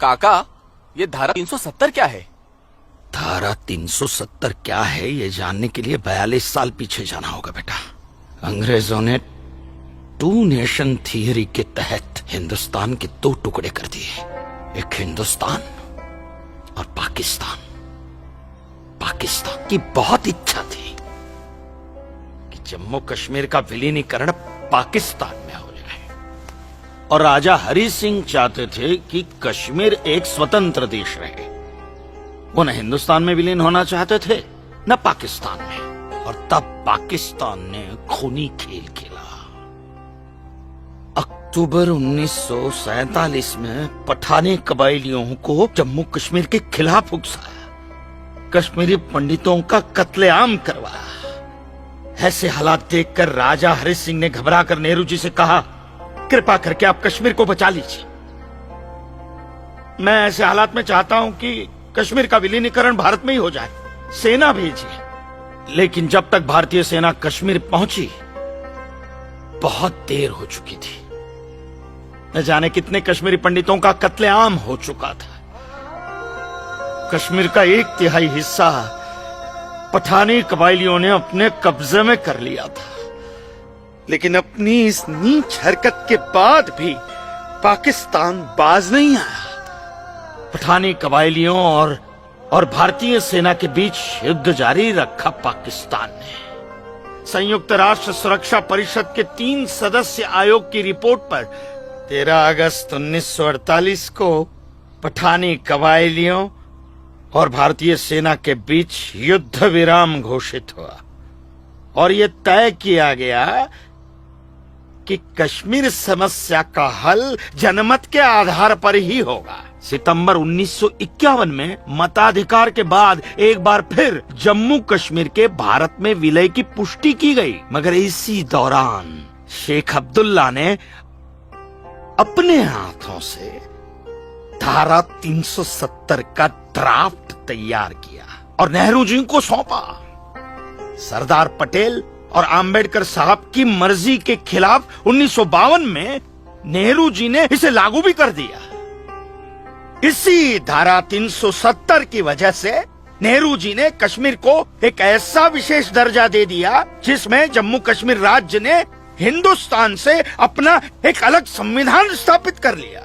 काका, ये धारा 370 क्या है? धारा 370 क्या है ये जानने के लिए 42 साल पीछे जाना होगा बेटा। अंग्रेजों ने टू नेशन थियरी के तहत हिंदुस्तान के दो टुकड़े कर दिए, एक हिंदुस्तान और पाकिस्तान। पाकिस्तान की बहुत इच्छा थी कि जम्मू कश्मीर का विलीनीकरण पाकिस्तान में हो जाए, और राजा हरि सिंह चाहते थे कि कश्मीर एक स्वतंत्र देश रहे। वो न हिंदुस्तान में विलीन होना चाहते थे न पाकिस्तान में, और तब पाकिस्तान ने खूनी खेल खेला। अक्टूबर 1947 में पठानी कबायलियों को जम्मू कश्मीर के खिलाफ उकसाया, कश्मीरी पंडितों का कत्लेआम करवाया। ऐसे हालात देखकर राजा हरि सिंह ने घबराकर नेहरू जी से कहा, कृपा करके आप कश्मीर को बचा लीजिए। मैं ऐसे हालात में चाहता हूं कि कश्मीर का विलीनीकरण भारत में ही हो जाए, सेना भेजिए। लेकिन जब तक भारतीय सेना कश्मीर पहुंची बहुत देर हो चुकी थी। न जाने कितने कश्मीरी पंडितों का कत्लेआम हो चुका था। कश्मीर का 1/3 हिस्सा पठानी कबायलियों ने अपने कब्जे में कर लिया था। लेकिन अपनी इस नीच हरकत के बाद भी पाकिस्तान बाज नहीं आया। पठानी कबायलियों और भारतीय सेना के बीच युद्ध जारी रखा पाकिस्तान ने। संयुक्त राष्ट्र सुरक्षा परिषद के 3 सदस्य आयोग की रिपोर्ट पर 13 अगस्त 1948 को पठानी कबायलियों और भारतीय सेना के बीच युद्ध विराम घोषित हुआ, और यह तय किया गया कि कश्मीर समस्या का हल जनमत के आधार पर ही होगा। सितंबर 1951 में मताधिकार के बाद एक बार फिर जम्मू कश्मीर के भारत में विलय की पुष्टि की गई, मगर इसी दौरान शेख अब्दुल्ला ने अपने हाथों से धारा 370 का ड्राफ्ट तैयार किया और नेहरू जी को सौंपा। सरदार पटेल और आम्बेडकर साहब की मर्जी के खिलाफ 1952 में नेहरू जी ने इसे लागू भी कर दिया। इसी धारा 370 की वजह से नेहरू जी ने कश्मीर को एक ऐसा विशेष दर्जा दे दिया जिसमें जम्मू कश्मीर राज्य ने हिंदुस्तान से अपना एक अलग संविधान स्थापित कर लिया।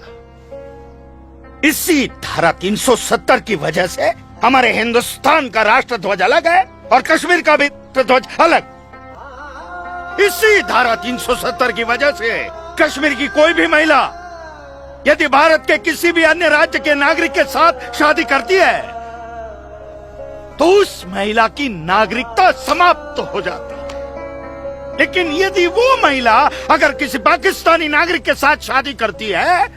इसी धारा 370 की वजह से हमारे हिंदुस्तान का राष्ट्र ध्वज अलग है और कश्मीर का भी ध्वज अलग। इसी धारा 370 की वजह से कश्मीर की कोई भी महिला यदि भारत के किसी भी अन्य राज्य के नागरिक के साथ शादी करती है तो उस महिला की नागरिकता समाप्त हो जाती है। लेकिन यदि वो महिला अगर किसी पाकिस्तानी नागरिक के साथ शादी करती है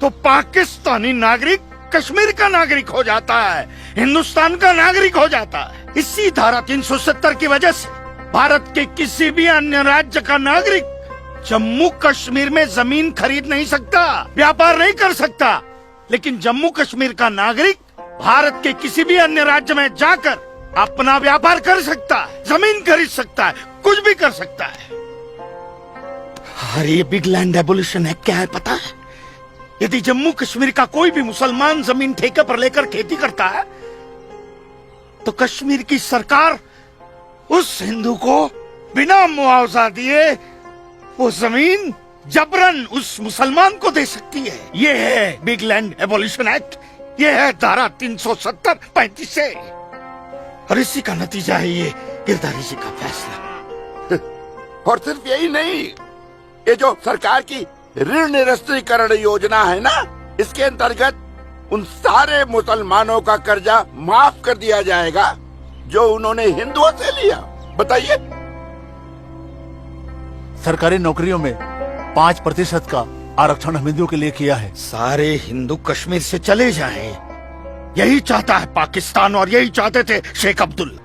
तो पाकिस्तानी नागरिक कश्मीर का नागरिक हो जाता है, हिंदुस्तान का नागरिक हो जाता है। इसी धारा 370 की वजह से भारत के किसी भी अन्य राज्य का नागरिक जम्मू कश्मीर में जमीन खरीद नहीं सकता, व्यापार नहीं कर सकता। लेकिन जम्मू कश्मीर का नागरिक भारत के किसी भी अन्य राज्य में जाकर अपना व्यापार कर सकता है, जमीन खरीद सकता है, कुछ भी कर सकता है। अरे ये बिग लैंड एबोल्यूशन है, क्या है पता है? यदि जम्मू कश्मीर का कोई भी मुसलमान जमीन ठेके पर लेकर खेती करता है तो कश्मीर की सरकार उस हिंदू को बिना मुआवजा दिए वो जमीन जबरन उस मुसलमान को दे सकती है। ये है बिग लैंड एबोल्यूशन एक्ट, ये है धारा 370-35 से, और इसी का नतीजा है ये गिरधारी जी का फैसला। और सिर्फ यही नहीं, ये जो सरकार की ऋण निरस्तीकरण योजना है ना, इसके अंतर्गत उन सारे मुसलमानों का कर्जा माफ कर दिया जाएगा जो उन्होंने हिंदुओं से लिया। बताइए। सरकारी नौकरियों में 5% का आरक्षण हम हिंदुओं के लिए किया है। सारे हिंदू कश्मीर से चले जाएं, यही चाहता है पाकिस्तान और यही चाहते थे शेख अब्दुल्ला।